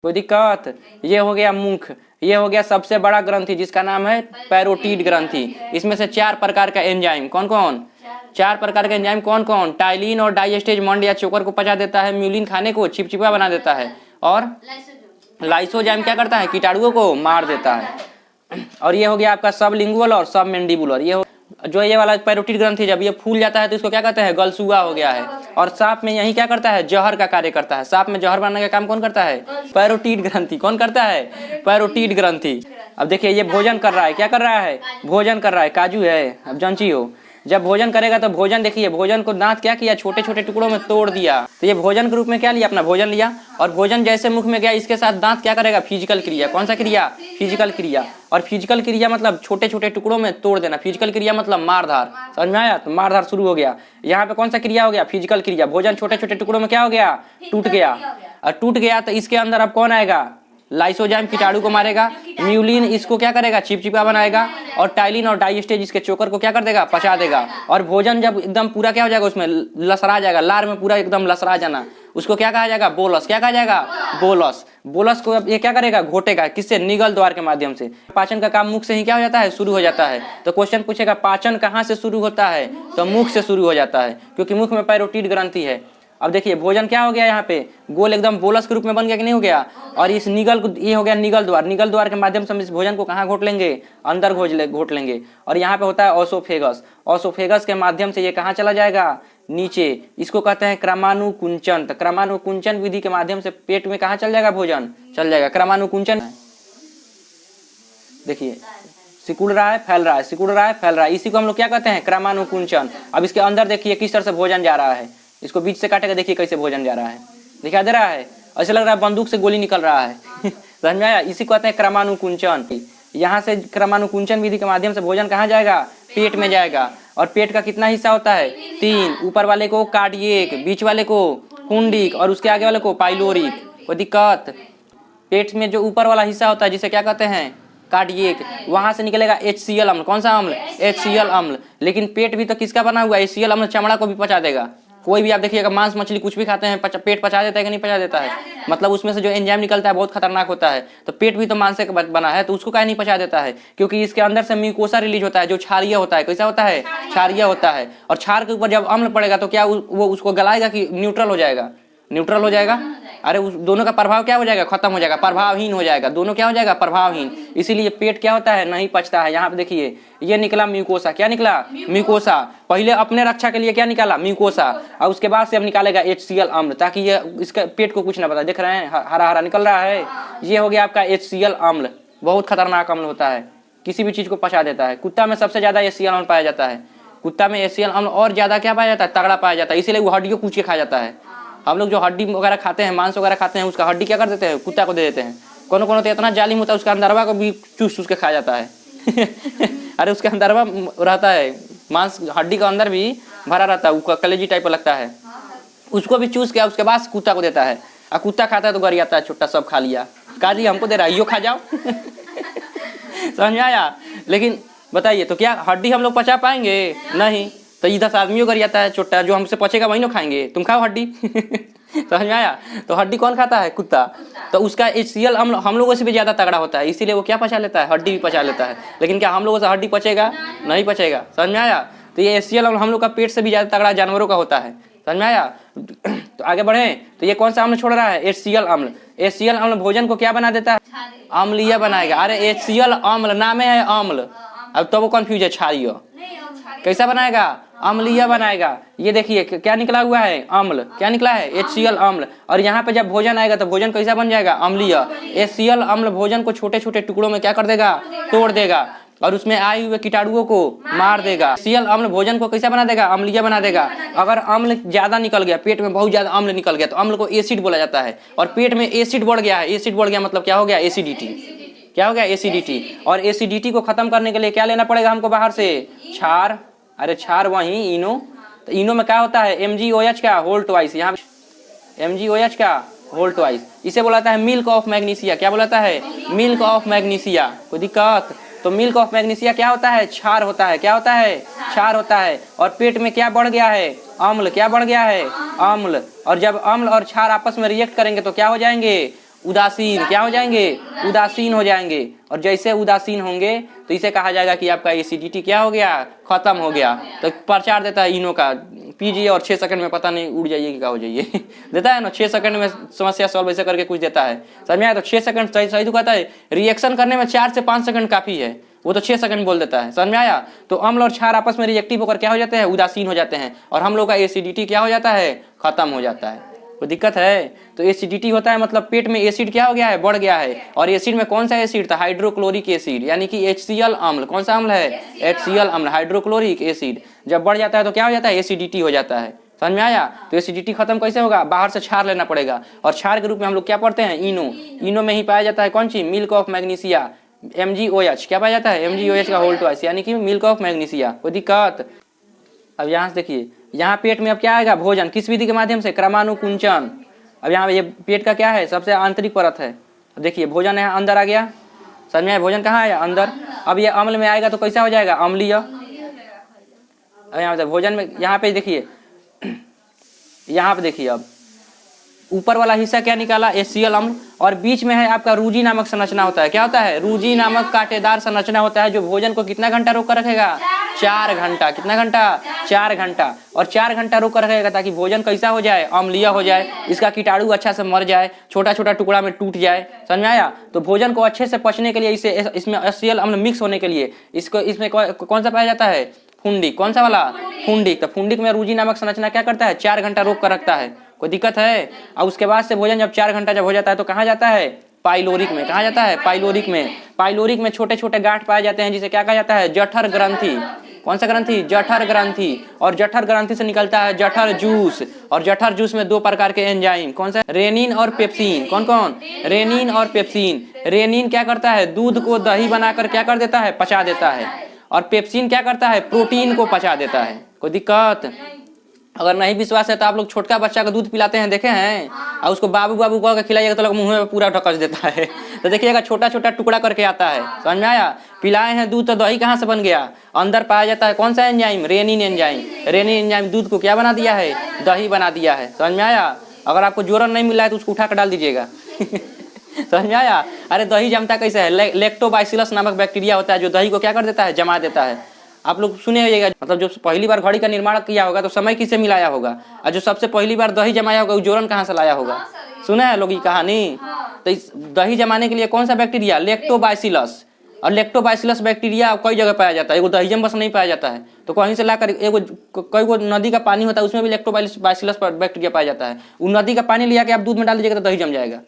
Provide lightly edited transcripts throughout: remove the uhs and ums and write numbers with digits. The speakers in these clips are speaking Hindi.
कोई दिक्कत? ये हो गया मुख, ये हो गया सबसे बड़ा ग्रंथि जिसका नाम है पैरोटीड ग्रंथि। इसमें से 4 प्रकार का एंजाइम, कौन कौन? 4 प्रकार के एंजाइम कौन कौन? टाइलिन और डाइस्टेज मंड या चोकर को पचा देता है, म्यूलिन खाने को चिपचिपा बना देता है, और लाइसोजाइम क्या करता है? कीटाणुओं को मार देता है। और ये हो गया आपका सब लिंगुअल और सब मैंडिबुलर। ये वाला पैरोटीड ग्रंथि जब ये फूल जाता है तो इसको क्या कहते हैं? गलसुआ हो गया है। और सांप में यही क्या करता है? जहर का कार्य करता है। सांप में जहर बनाने का काम कौन करता है? पैरोटीड ग्रंथि। कौन करता है? पैरोटीड ग्रंथि। अब देखिए ये भोजन कर रहा है, क्या कर रहा है? भोजन कर रहा है, काजू है, अब जांची हो। जब भोजन करेगा तो भोजन, देखिए भोजन को दांत क्या किया? छोटे छोटे टुकड़ों में तोड़ दिया। तो ये भोजन के रूप में क्या लिया? अपना भोजन लिया, और भोजन जैसे मुख में गया इसके साथ दांत क्या करेगा? फिजिकल क्रिया। कौन सा क्रिया? फिजिकल क्रिया। और फिजिकल क्रिया मतलब छोटे छोटे टुकड़ों में तोड़ देना। फिजिकल क्रिया मतलब मारधार। समझ में आया? तो मारधार शुरू हो गया। यहाँ पे कौन सा क्रिया हो गया? फिजिकल क्रिया। भोजन छोटे छोटे टुकड़ों में क्या हो गया? टूट गया। और टूट गया तो इसके अंदर अब कौन आएगा? लाइसोजाइम कीटाणु को मारेगा, म्यूलिन इसको क्या करेगा? चिपचिपा बनाएगा, और टाइलिन और डाइस्टेज इसके चोकर को क्या कर देगा? पचा देगा। और भोजन जब एकदम पूरा क्या हो जाएगा? उसमें लसरा जाएगा, लार में पूरा एकदम लसरा जाना, उसको क्या कहा जाएगा? बोलस। क्या कहा जाएगा? बोलस। बोलस को अब ये क्या करेगा? घोटेगा। किससे? निगल द्वार के माध्यम से। पाचन का काम मुख से ही क्या हो जाता है? शुरू हो जाता है। तो क्वेश्चन पूछेगा पाचन कहाँ से शुरू होता है? तो मुख से शुरू हो जाता है, क्योंकि मुख में पैरोटीड ग्रंथि है। अब देखिए भोजन क्या हो गया? यहाँ पे गोल एकदम बोलस के रूप में बन गया कि नहीं हो गया? और इस निगल को, ये हो गया निगल द्वार। निगल द्वार के माध्यम से हम इस भोजन को कहाँ घोट लेंगे? अंदर घोट लेंगे। और यहाँ पे होता है ओसोफेगस। ओसोफेगस के माध्यम से ये कहाँ चला जाएगा? नीचे। इसको कहते हैं क्रमानुकुंचन। तो क्रमानुकुंचन विधि के माध्यम से पेट में कहाँ चल जाएगा? भोजन चल जाएगा। क्रमानुकुंचन, देखिए सिकुड़ रहा है, फैल रहा है, सिकुड़ रहा है, फैल रहा है, इसी को हम लोग क्या कहते हैं? क्रमानुकुंचन। अब इसके अंदर देखिए किस तरह से भोजन जा रहा है। इसको बीच से काटेगा, देखिए कैसे भोजन जा रहा है, दिखाई दे रहा है? ऐसा लग रहा है बंदूक से गोली निकल रहा है। समझ में आया? इसी को कहते हैं क्रमानुकुंचन। यहाँ से क्रमानुकुंचन विधि के माध्यम से भोजन कहाँ जाएगा? पेट में जाएगा। और पेट का कितना हिस्सा होता है? 3। ऊपर वाले को कार्डियक, बीच वाले को पुंडिक, और उसके आगे वाले को पाइलोरिक। कोई दिक्कत? पेट में जो ऊपर वाला हिस्सा होता है जिसे क्या कहते हैं? कार्डियक। वहां से निकलेगा HCl अम्ल। कौन सा अम्ल? HCl अम्ल। लेकिन पेट भी तो किसका बना हुआ है? HCl अम्ल चमड़ा को भी पचा देगा। कोई भी आप देखिएगा मांस मछली कुछ भी खाते हैं, पेट पचा देता है कि नहीं पचा देता है? मतलब उसमें से जो एंजाइम निकलता है बहुत खतरनाक होता है। तो पेट भी तो मांस से बना है, तो उसको क्या नहीं पचा देता है? क्योंकि इसके अंदर से म्यूकोसा रिलीज होता है जो क्षारीय होता है। कैसा होता है? क्षारीय होता है। और क्षार के ऊपर जब अम्ल पड़ेगा तो क्या वो उसको गलाएगा कि न्यूट्रल हो जाएगा? न्यूट्रल हो जाएगा। अरे उस दोनों का प्रभाव क्या हो जाएगा? खत्म हो जाएगा, प्रभावहीन हो जाएगा। दोनों क्या हो जाएगा? प्रभावहीन। इसीलिए पेट क्या होता है? नहीं पचता है। यहाँ पे देखिए ये निकला म्यूकोसा। क्या निकला? म्यूकोसा। पहले अपने रक्षा के लिए क्या निकाला? म्यूकोसा। और उसके बाद से अब निकालेगा HCl अम्ल, ताकि ये इसका पेट को कुछ ना पता। देख रहे हैं हरा हरा निकल रहा है, ये हो गया आपका HCl अम्ल। बहुत खतरनाक अम्ल होता है, किसी भी चीज को पचा देता है। कुत्ता में सबसे ज्यादा HCl अम्ल पाया जाता है। कुत्ता में HCl अम्ल और ज्यादा क्या पाया जाता है? तगड़ा पाया जाता है। इसीलिए वो हड्डियों कूच के खा जाता है। हम लोग जो हड्डी वगैरह खाते हैं, मांस वगैरह खाते हैं, उसका हड्डी क्या कर देते हैं? कुत्ता को दे देते हैं। कोनो कोनो तो इतना जालिम होता है उसका अंदरवा को भी चूस के खा जाता है। अरे उसके अंदरवा रहता है मांस, हड्डी का अंदर भी भरा रहता है, उसका कलेजी टाइप लगता है, उसको भी चूस के उसके बाद कुत्ता को देता है। और कुत्ता खाता है तो गरियाता है, छुट्टा सब खा लिया, काजी हमको दे रहा है, यो खा जाओ। समझ में आया? लेकिन बताइए तो क्या हड्डी हम लोग पचा पाएंगे? नहीं। तो 10 आदमियों कर जाता है छोटा, जो हमसे पचेगा वही ना खाएंगे। तुम खाओ हड्डी। समझ में आया? तो हड्डी कौन खाता है? कुत्ता। तो उसका HCl अम्ल हम लोगों से भी ज्यादा तगड़ा होता है, इसीलिए वो क्या पचा लेता है? हड्डी भी पचा लेता है। लेकिन क्या हम लोगों से हड्डी पचेगा? नहीं पचेगा। समझ में आया? तो ये HCl अम्ल हम लोग का पेट से भी ज्यादा तगड़ा जानवरों का होता है। समझ में आया? तो आगे बढ़े तो ये कौन सा अम्ल छोड़ रहा है? HCl अम्ल। HCl अम्ल भोजन को क्या बना देता है? अम्लीय बनाएगा। अरे HCl अम्ल नाम है अम्ल, अब तो वो कंफ्यूज है। क्षारीय कैसा बनाएगा? अम्लीय बनाएगा। ये देखिए क्या निकला हुआ है? अम्ल। क्या निकला है? HCl अम्ल। और यहाँ पे जब भोजन आएगा तो भोजन कैसा बन जाएगा? अम्लीय। HCl अम्ल भोजन को छोटे छोटे टुकड़ों में क्या कर देगा? तोड़ देगा, और उसमें आए हुए कीटाणुओं को मार देगा। HCl अम्ल भोजन को कैसा बना देगा? अम्लीय बना देगा। अगर अम्ल ज्यादा निकल गया, पेट में बहुत ज्यादा अम्ल निकल गया, तो अम्ल को एसिड बोला जाता है। और पेट में एसिड बढ़ गया है, एसिड बढ़ गया मतलब क्या हो गया? एसिडिटी। क्या हो गया? एसिडिटी। और एसिडिटी को खत्म करने के लिए क्या लेना पड़ेगा हमको बाहर से? क्षार। अरे क्षार वही इनो। तो इनो में क्या होता है? MgOH का होल ट्वाइस। यहाँ MgOH का होल ट्वाइस, इसे बोलाता है मिल्क ऑफ मैग्नीशिया। क्या बोलाता है? Milk of magnesia. कोई दिक्कत? तो मिल्क ऑफ मैग्नीशिया क्या होता है? क्षार होता है। क्या होता है? क्षार होता है। और पेट में क्या बढ़ गया है? अम्ल। क्या बढ़ गया है? अम्ल। और जब अम्ल और क्षार आपस में रिएक्ट करेंगे तो क्या हो जाएंगे? उदासीन, क्या हो जाएंगे, उदासीन हो जाएंगे। और जैसे उदासीन होंगे तो इसे कहा जाएगा कि आपका एसिडिटी क्या हो गया, खत्म हो गया। तो प्रचार देता है इनो का, पीजिए और 6 सेकंड में पता नहीं उड़ जाइए कि क्या हो जाइए देता है ना, 6 सेकंड में समस्या सॉल्व ऐसे करके कुछ देता है, समझ में आया। तो 6 सेकंड सही सही तो कहता है, रिएक्शन करने में 4 से 5 सेकंड काफी है, वो तो 6 सेकंड बोल देता है, समझ में आया। तो अम्ल और क्षार आपस में रिएक्टिव होकर क्या हो जाते हैं, उदासीन हो जाते हैं, और हम लोग का एसिडिटी क्या हो जाता है, खत्म हो जाता है। कोई दिक्कत है? तो एसिडिटी होता है मतलब पेट में एसिड क्या हो गया है, बढ़ गया है। और एसिड में कौन सा एसिड था, हाइड्रोक्लोरिक एसिड, यानी कि HCl अम्ल। कौन सा अम्ल है, HCl अम्ल, हाइड्रोक्लोरिक एसिड। जब बढ़ जाता है तो क्या हो जाता है, एसिडिटी हो जाता है, समझ में आया। तो एसिडिटी खत्म कैसे होगा, बाहर से क्षार लेना पड़ेगा, और क्षार के रूप में हम लोग क्या पढ़ते हैं, इनो। इनो में ही पाया जाता है कौन चीज, मिल्क ऑफ मैग्नीशिया, MgOH, क्या पाया जाता है, MgOH का होल ट्वाइस, यानी कि मिल्क ऑफ मैग्नीशिया। कोई दिक्कत? अब यहाँ से देखिए, यहाँ पेट में अब क्या आएगा, भोजन, किस विधि के माध्यम से, क्रमानुकुंचन। अब यहाँ ये पेट का क्या है, सबसे आंतरिक परत है। देखिए भोजन यहाँ अंदर आ गया, समझ में आया, भोजन कहाँ आया, अंदर। अब ये अम्ल में आएगा तो कैसा हो जाएगा, अम्लीय। अब यहाँ भोजन में, यहाँ पे देखिए, यहाँ पे देखिए, अब ऊपर वाला हिस्सा क्या निकाला, HCl अम्ल, और बीच में है आपका रूजी नामक संरचना होता है। क्या होता है, रूजी नामक कांटेदार संरचना होता है, जो भोजन को कितना घंटा रोक कर रखेगा, 4 घंटा। कितना घंटा, 4 घंटा। और 4 घंटा रोक कर रखेगा ताकि भोजन कैसा हो जाए, अम्लीय हो जाए, इसका कीटाणु अच्छा से मर जाए, छोटा छोटा टुकड़ा में टूट जाए, समझ में आया। तो भोजन को अच्छे से पचने के लिए, इसे इसमें HCl अम्ल मिक्स होने के लिए इसको, इसमें कौन सा पाया जाता है, फुंडिक। कौन सा वाला, फुंडिक। तो फुंडिक में रूजी नामक संरचना क्या करता है, 4 घंटा रोक कर रखता है। कोई दिक्कत है? और उसके बाद से भोजन जब 4 घंटा जब हो जाता है तो कहाँ जाता है, पाइलोरिक में। कहाँ जाता है, पाइलोरिक में। पाइलोरिक में छोटे छोटे गांठ पाए जाते हैं, जिसे क्या कहा जाता है, जठर ग्रंथि। कौन सा ग्रंथि, जठर ग्रंथि। और जठर ग्रंथि से निकलता है जठर जूस, और जठर जूस में 2 प्रकार के एंजाइम, कौन सा, रेनिन और पेप्सिन। कौन कौन, रेनिन और पेप्सिन। रेनिन क्या करता है, दूध को दही बनाकर क्या कर देता है, पचा देता है। और पेप्सिन क्या करता है, प्रोटीन को पचा देता है। कोई दिक्कत? अगर नहीं विश्वास है तो आप लोग छोटका बच्चा का दूध पिलाते हैं, देखे हैं, और उसको बाबू बाबू कह के खिलाइएगा तो लोग मुंह में पूरा ढकच देता है। तो देखिएगा छोटा छोटा टुकड़ा करके आता है, समझ में आया। पिलाए हैं दूध तो दही कहाँ से बन गया, अंदर पाया जाता है कौन सा enzyme, rennin enzyme. Rennin enzyme दूध को क्या बना दिया है, दही बना दिया है, समझ में आया। अगर आपको जोरन नहीं मिला है तो उसको उठा कर डाल दीजिएगा समझ में आया। अरे दही जमता कैसे है, लैक्टोबाइसिलस नामक बैक्टीरिया होता है जो दही को क्या कर देता है, जमा देता है। आप लोग सुने होइएगा, मतलब जो पहली बार घड़ी का निर्माण किया होगा तो समय किससे मिलाया होगा, और जो सबसे पहली बार दही जमाया होगा वो जोरन कहाँ से लाया होगा, सुना है लोग ये कहानी। तो इस दही जमाने के लिए कौन सा बैक्टीरिया, लैक्टोबाइसिलस। और लैक्टोबाइसिलस बैक्टीरिया कई जगह पाया जाता है, एगो दही में बस नहीं पाया जाता है, तो कहीं से लाकर एगो कई गो नदी का पानी होता है उसमें भी लैक्टोबाइसिलस बैक्टीरिया पाया जाता है। वो नदी का पानी लिया के आप दूध में डाल दीजिएगा तो दही जम जाएगा,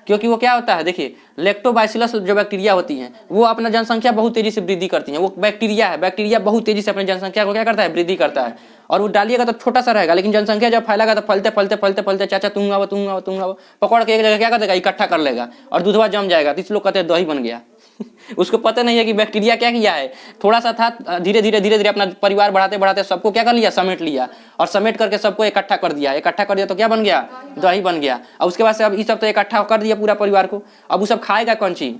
क्योंकि वो क्या होता है, देखिए लैक्टोबाइसिलस जो बैक्टीरिया होती हैं वो अपना जनसंख्या बहुत तेजी से वृद्धि करती हैं। वो बैक्टीरिया है, बैक्टीरिया बहुत तेजी से अपनी जनसंख्या को क्या करता है, वृद्धि करता है। और वो डालिएगा तो छोटा सा रहेगा, लेकिन जनसंख्या जब फैलेगा तो फलते फलते फलते फलते चाचा तुंगा पकड़ के एक जगह क्या कर देगा, इकट्ठा कर लेगा और दूधवा जम जाएगा। तो इस लोग कहते हैं दही बन गया उसको पता नहीं है कि बैक्टीरिया क्या किया है, थोड़ा सा था, धीरे धीरे अपना परिवार बढ़ाते बढ़ाते सबको क्या कर लिया, समेट लिया, और समेट करके सबको इकट्ठा कर दिया तो क्या बन गया, दही बन गया। और उसके बाद से अब ये सब तो इकट्ठा कर दिया पूरा परिवार को, अब वो सब खाएगा कौन चीज,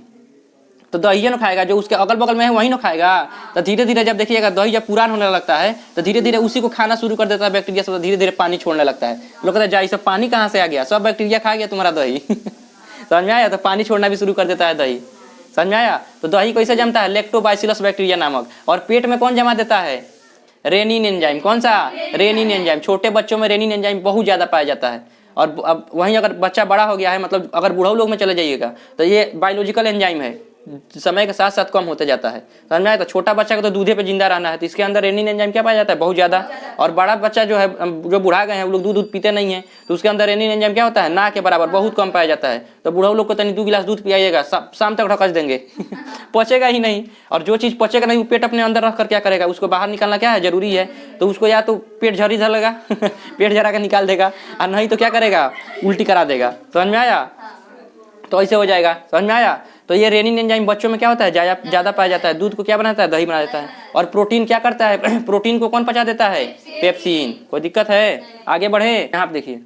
तो दही न खाएगा, जो उसके अगल बगल में है वही न खाएगा। तो धीरे धीरे जब देखिएगा दही जब पुरान होने लगता है तो धीरे धीरे उसी को खाना शुरू कर देता है बैक्टीरिया सब, धीरे धीरे पानी छोड़ने लगता है। लोग कहते हैं जा सब पानी कहाँ से आ गया, सब बैक्टीरिया खा गया तुम्हारा दही समझ में आया। तो पानी छोड़ना भी शुरू कर देता है दही, समझ में आया। तो दही कैसे जमता है, लैक्टोबाइसिलस बैक्टीरिया नामक। और पेट में कौन जमा देता है, रेनिन एंजाइम। कौन सा, रेनिन एंजाइम। छोटे बच्चों में रेनिन एंजाइम बहुत ज्यादा पाया जाता है। और अब वहीं अगर बच्चा बड़ा हो गया है, मतलब अगर बूढ़ा लोग में चले जाइएगा तो ये बायोलॉजिकल एंजाइम है, समय के साथ साथ कम होते जाता है, समझ में आया। तो छोटा बच्चा को तो दूधे पे जिंदा रहना है, तो इसके अंदर रेनिन एंजाइम क्या पाया जाता है, बहुत ज्यादा। और बड़ा बच्चा जो है, जो बुढ़ा गए हैं वो लोग दूध पीते नहीं है, तो उसके अंदर रेनिन एंजाइम क्या होता है, ना के बराबर, बहुत कम पाया जाता है। तो बूढ़ा लोग को तनी 2 गिलास दूध पियाइएगा, शाम तक ढकच देंगे पचेगा ही नहीं। और जो चीज पचेगा नहीं वो पेट अपने अंदर रख कर क्या करेगा, उसको बाहर निकालना क्या है, जरूरी है। तो उसको या तो पेट झरी धलेगा पेट झरा के निकाल देगा, और नहीं तो क्या करेगा, उल्टी करा देगा, समझ में आया। तो ऐसे हो जाएगा, समझ में आया। तो ये रेनिन एंजाइम बच्चों में क्या होता है, ज्यादा पाया जाता है। दूध को क्या बनाता है, दही बना देता है। और प्रोटीन क्या करता है प्रोटीन को कौन पचा देता है, पेप्सिन। कोई दिक्कत है, आगे बढ़े। यहाँ पे देखिए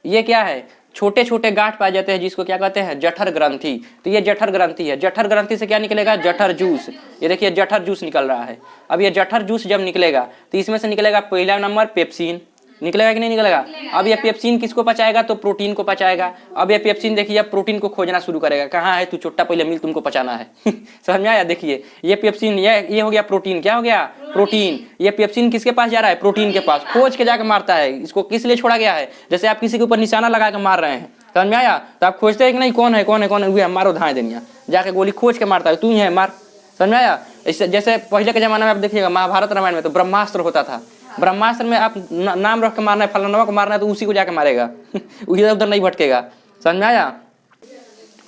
ये क्या है, छोटे छोटे गांठ पाए जाते हैं जिसको क्या कहते हैं, जठर ग्रंथि। तो ये जठर ग्रंथि है, जठर ग्रंथि से क्या निकलेगा, जठर जूस। ये देखिए जठर जूस निकल रहा है। अब ये जठर जूस जब निकलेगा तो इसमें से निकलेगा पहला नंबर पेप्सिन, निकलेगा कि नहीं निकलेगा। अब ये पेप्सिन किसको पचाएगा, तो प्रोटीन को पचाएगा। अब ये पेप्सिन देखिए अब प्रोटीन को खोजना शुरू करेगा, कहाँ है तू चोट्टा, पहले मिल, तुमको पचाना है समझ में आया। देखिए ये पेप्सिन, ये हो गया प्रोटीन, क्या हो गया प्रोटीन। ये पेप्सिन किसके पास जा रहा है, प्रोटीन के पास, खोज के जाकर मारता है। इसको किस लिए छोड़ा गया है, जैसे आप किसी के ऊपर निशाना लगा के मार रहे हैं, समझ में आया, तो आप खोजते हैं कि नहीं, कौन है कौन है कौन है, मारो धाए देनिया, जाके गोली खोज के मारता है, तू ही है मार, समझ में आया। इससे जैसे पहले के जमाने में आप देखिएगा महाभारत रामायण में तो ब्रह्मास्त्र होता था, ब्रह्मास्त्र में आप नाम रख के मारना है, फलाना को मारना है तो उसी को जाके मारेगा इधर उधर नहीं भटकेगा, समझ में आया।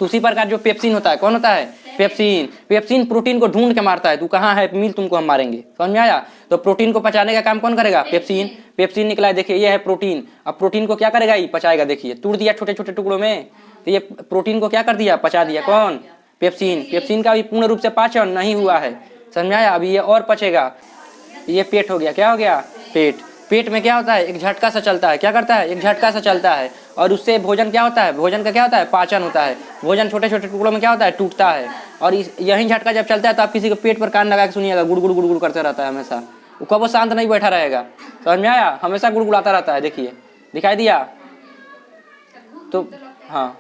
तो उसी प्रकार जो पेप्सिन होता है, कौन होता है पेप्सिन, पेप्सिन प्रोटीन को ढूंढ के मारता है, तू कहाँ है मिल, तुमको हम मारेंगे, समझ में आया। तो प्रोटीन को पचाने का काम कौन करेगा, पेप्सिन। पेप्सिन निकला है, देखिए ये है प्रोटीन। अब प्रोटीन को क्या करेगा, ये पचाएगा, देखिए तोड़ दिया छोटे छोटे टुकड़ों में, तो ये प्रोटीन को क्या कर दिया, पचा दिया, कौन पेप्सिन। पेप्सिन का अभी पूर्ण रूप से पाचन नहीं हुआ है, समझ में आया। अभी ये और पचेगा। ये पेट हो गया, क्या हो गया पेट। पेट में क्या होता है, एक झटका सा चलता है, क्या करता है, एक झटका सा चलता है, और उससे भोजन क्या होता है, भोजन का क्या होता है, पाचन होता है। भोजन छोटे छोटे टुकड़ों में क्या होता है, टूटता है। और यही झटका जब चलता है तो आप किसी के पेट पर कान लगा के सुनिएगा, गुड़गुड़ गुड़गुड़ करते रहता है हमेशा, वो कभी शांत नहीं बैठा रहेगा, समझ में आया, हमेशा गुड़गुड़ाता रहता है। देखिए दिखाई दिया, तो हाँ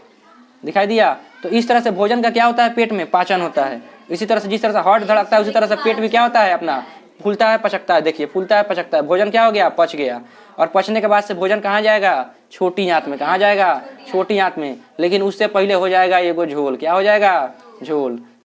दिखाई दिया। तो इस तरह से भोजन का क्या होता है, पेट में पाचन होता है। इसी तरह से जिस तरह से हार्ट धड़कता है उसी तरह से पेट भी क्या होता है, अपना फूलता है पचकता है। देखिए फूलता है पचकता है, भोजन क्या हो गया, पच गया। और पचने के बाद से भोजन कहाँ जाएगा, छोटी आंत में, कहाँ जाएगा, छोटी आंत में। लेकिन उससे पहले हो जाएगा ये झोल, क्या हो जाएगा, झोल।